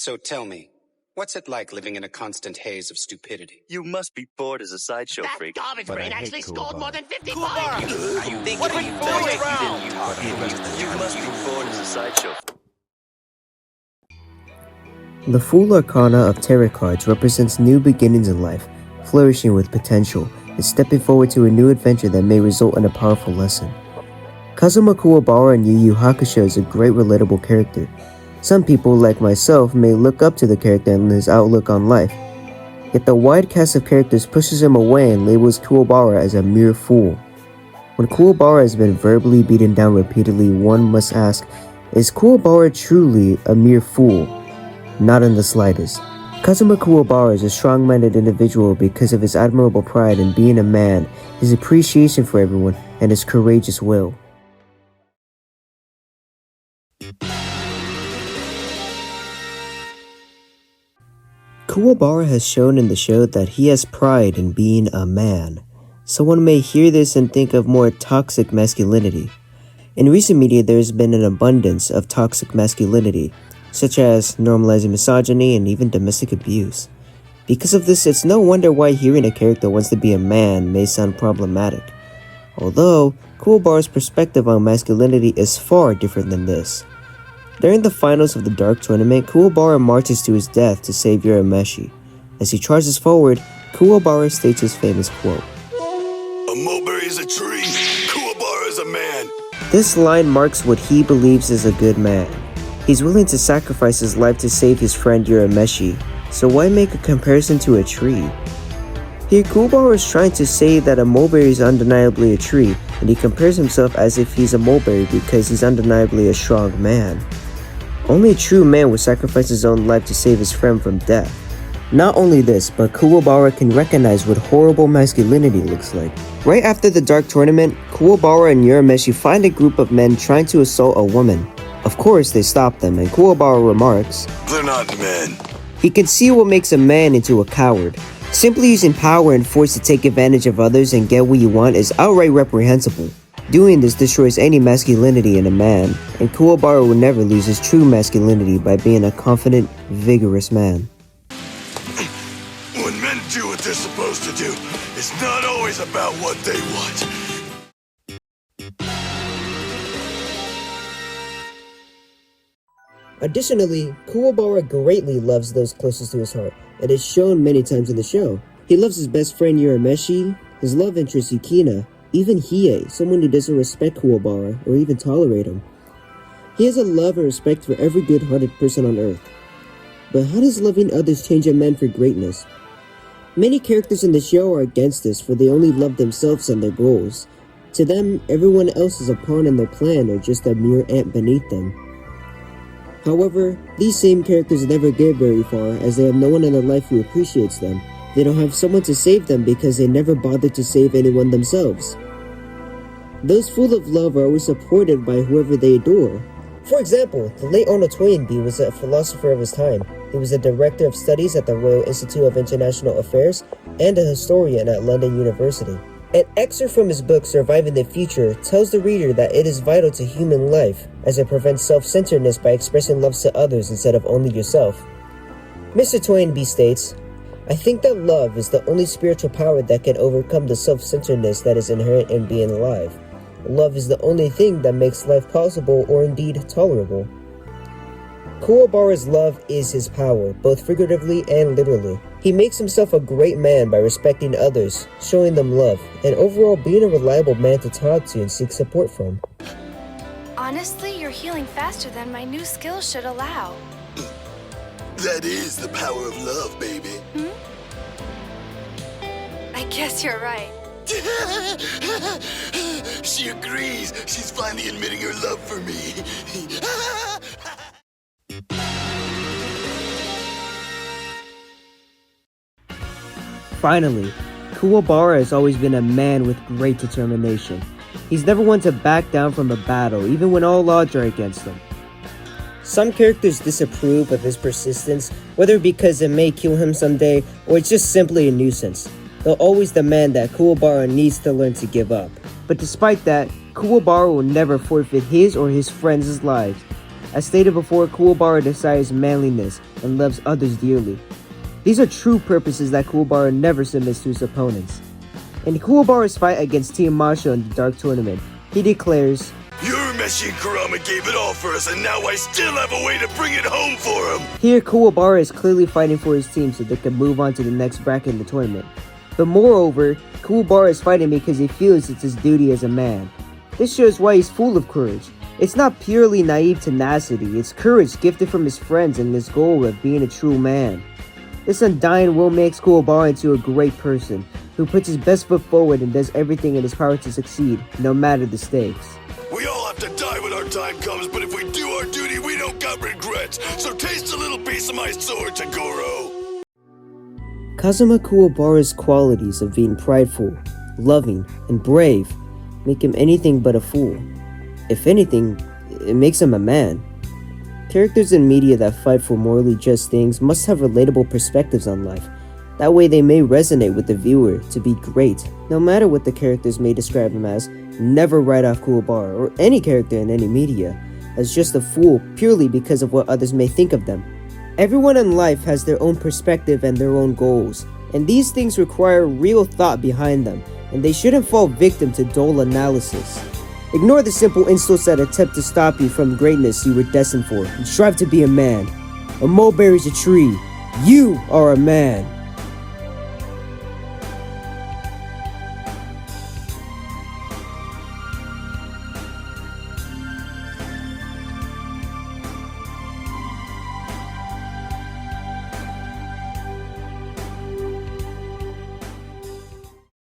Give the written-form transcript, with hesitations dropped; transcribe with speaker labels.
Speaker 1: So tell me, what's it like living in a constant haze of stupidity?
Speaker 2: You must be bored as a sideshow
Speaker 3: That
Speaker 2: freak.
Speaker 3: garbage brain actually scored more than 50 points!
Speaker 2: What are you doing around? You must be bored as a sideshow.
Speaker 4: The Full Arcana of Tarot cards represents new beginnings in life, flourishing with potential, and stepping forward to a new adventure that may result in a powerful lesson. Kazuma Kuwabara in Yu Yu Hakusho is a great relatable character. Some people, like myself, may look up to the character and his outlook on life. Yet the wide cast of characters pushes him away and labels Kuwabara as a mere fool. When Kuwabara has been verbally beaten down repeatedly, one must ask, is Kuwabara truly a mere fool? Not in the slightest. Kazuma Kuwabara is a strong-minded individual because of his admirable pride in being a man, his appreciation for everyone, and his courageous will. Kuwabara has shown in the show that he has pride in being a man. Someone may hear this and think of more toxic masculinity. In recent media, there has been an abundance of toxic masculinity, such as normalizing misogyny and even domestic abuse. Because of this, it's no wonder why hearing a character wants to be a man may sound problematic. Although, Kuwabara's perspective on masculinity is far different than this. During the finals of the Dark Tournament, Kuwabara marches to his death to save Urameshi. As he charges forward, Kuwabara states his famous quote,
Speaker 5: "A mulberry is a tree, Kuwabara is a man."
Speaker 4: This line marks what he believes is a good man. He's willing to sacrifice his life to save his friend Urameshi, so why make a comparison to a tree? Here, Kuwabara is trying to say that a mulberry is undeniably a tree, and he compares himself as if he's a mulberry because he's undeniably a strong man. Only a true man would sacrifice his own life to save his friend from death. Not only this, but Kuwabara can recognize what horrible masculinity looks like. Right after the Dark Tournament, Kuwabara and Urameshi find a group of men trying to assault a woman. Of course, they stop them, and Kuwabara remarks,
Speaker 5: "They're not men."
Speaker 4: he can see what makes a man into a coward. Simply using power and force to take advantage of others and get what you want is outright reprehensible. Doing this destroys any masculinity in a man, and Kuwabara will never lose his true masculinity by being a confident, vigorous man.
Speaker 5: When men do what they're supposed to do, it's not always about what they want.
Speaker 4: Additionally, Kuwabara greatly loves those closest to his heart, and is shown many times in the show. He loves his best friend Urameshi, his love interest Yukina, even Hiei, someone who doesn't respect Kuwabara or even tolerate him. He has a love and respect for every good-hearted person on Earth. But how does loving others change a man for greatness? Many characters in the show are against this, for they only love themselves and their goals. To them, everyone else is a pawn in their plan or just a mere ant beneath them. However, these same characters never get very far as they have no one in their life who appreciates them. They don't have someone to save them because they never bothered to save anyone themselves. Those full of love are always supported by whoever they adore. For example, the late Arnold Toynbee was a philosopher of his time. He was a director of studies at the Royal Institute of International Affairs and a historian at London University. An excerpt from his book, Surviving the Future, tells the reader that it is vital to human life, as it prevents self-centeredness by expressing love to others instead of only yourself. Mr. Toynbee states, "I think that love is the only spiritual power that can overcome the self-centeredness that is inherent in being alive. Love is the only thing that makes life possible or indeed tolerable." Kuwabara's love is his power, both figuratively and literally. He makes himself a great man by respecting others, showing them love, and overall being a reliable man to talk to and seek support from.
Speaker 6: Honestly, you're healing faster than my new skills should allow.
Speaker 5: That is the power of love, baby.
Speaker 6: I guess you're right.
Speaker 5: She agrees. She's finally admitting her love for me.
Speaker 4: Finally, Kuwabara has always been a man with great determination. He's never one to back down from a battle, even when all odds are against him. Some characters disapprove of his persistence, whether because it may kill him someday, or it's just simply a nuisance. They'll always demand that Kuwabara needs to learn to give up. But despite that, Kuwabara will never forfeit his or his friends' lives. As stated before, Kuwabara desires manliness and loves others dearly. These are true purposes that Kuwabara never submits to his opponents. In Kuwabara's fight against Team Masho in the Dark Tournament, he declares,
Speaker 5: Urameshi and Kurama gave it all for us, and now I still have a way to bring it home for him!
Speaker 4: Here, Kuwabara is clearly fighting for his team so they can move on to the next bracket in the tournament. But moreover, Kuwabara is fighting because he feels it's his duty as a man. This shows why he's full of courage. It's not purely naive tenacity, it's courage gifted from his friends and his goal of being a true man. This undying will makes Kuwabara into a great person, who puts his best foot forward and does everything in his power to succeed, no matter the stakes.
Speaker 5: We all have to die when our time comes, but if we do our duty, we don't got regrets. So taste a little piece of my sword, Tagoro.
Speaker 4: Kazuma Kuwabara's qualities of being prideful, loving, and brave make him anything but a fool. If anything, it makes him a man. Characters in media that fight for morally just things must have relatable perspectives on life. That way they may resonate with the viewer to be great, no matter what the characters may describe him as. Never write off Kuwabara, or any character in any media, as just a fool purely because of what others may think of them. Everyone in life has their own perspective and their own goals, and these things require real thought behind them, and they shouldn't fall victim to dull analysis. Ignore the simple insults that attempt to stop you from greatness you were destined for, and strive to be a man. A mulberry's a tree. You are a man.